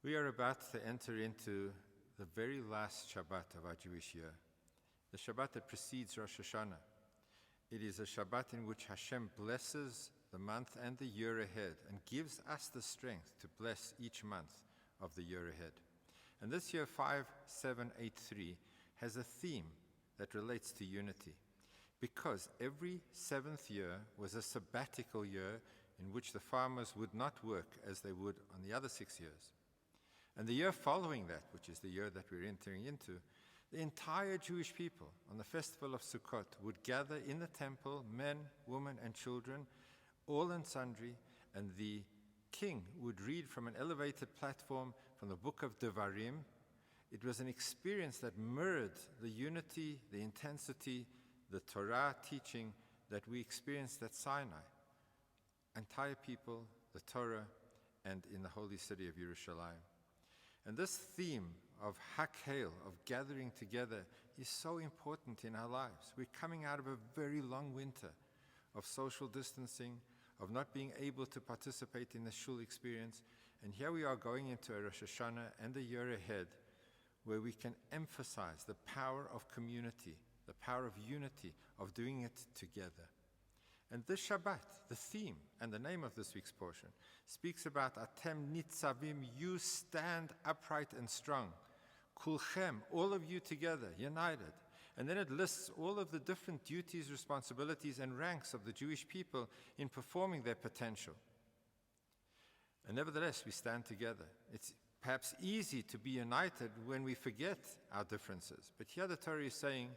We are about to enter into the very last Shabbat of our Jewish year, the Shabbat that precedes Rosh Hashanah. It is a Shabbat in which Hashem blesses the month and the year ahead and gives us the strength to bless each month of the year ahead. And this year, 5783, has a theme that relates to unity, because every seventh year was a sabbatical year in which the farmers would not work as they would on the other 6 years. And the year following that, which is the year that we're entering into, the entire Jewish people on the festival of Sukkot would gather in the temple, men, women, and children, all and sundry, and the king would read from an elevated platform from the book of Devarim. It was an experience that mirrored the unity, the intensity, the Torah teaching that we experienced at Sinai. Entire people, the Torah, and in the holy city of Yerushalayim. And this theme of Hakhel, of gathering together, is so important in our lives. We're coming out of a very long winter of social distancing, of not being able to participate in the shul experience. And here we are going into a Rosh Hashanah and the year ahead where we can emphasize the power of community, the power of unity, of doing it together. And this Shabbat, the theme and the name of this week's portion, speaks about Atem Nitzavim, you stand upright and strong. Kulchem, all of you together, united. And then it lists all of the different duties, responsibilities, and ranks of the Jewish people in performing their potential. And nevertheless, we stand together. It's perhaps easy to be united when we forget our differences. But here the Torah is saying,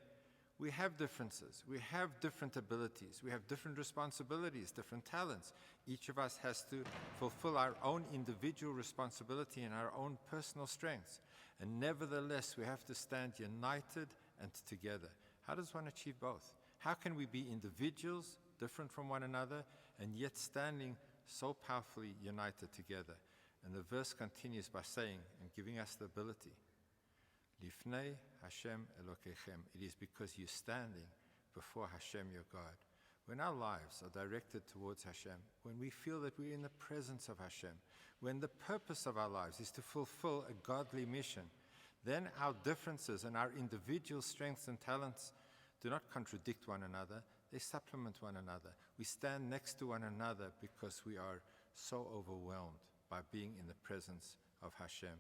we have differences, we have different abilities, we have different responsibilities, different talents. Each of us has to fulfill our own individual responsibility and our own personal strengths. And nevertheless, we have to stand united and together. How does one achieve both? How can we be individuals, different from one another, and yet standing so powerfully united together? And the verse continues by saying and giving us the ability. Lifnei Hashem Elokechem. It is because you're standing before Hashem, your God. When our lives are directed towards Hashem, when we feel that we're in the presence of Hashem, when the purpose of our lives is to fulfill a godly mission, then our differences and our individual strengths and talents do not contradict one another, they supplement one another. We stand next to one another because we are so overwhelmed by being in the presence of Hashem.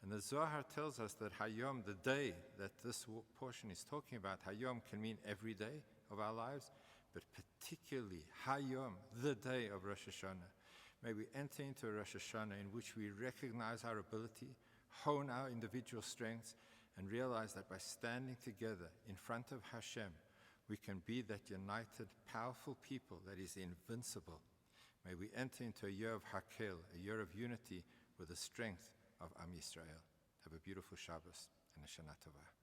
And the Zohar tells us that Hayom, the day that this portion is talking about, Hayom can mean every day of our lives, but particularly Hayom, the day of Rosh Hashanah. May we enter into a Rosh Hashanah in which we recognize our ability, hone our individual strengths, and realize that by standing together in front of Hashem, we can be that united, powerful people that is invincible. May we enter into a year of Hakhel, a year of unity with the strength of Am Yisrael. Have a beautiful Shabbos and a Shana Tova.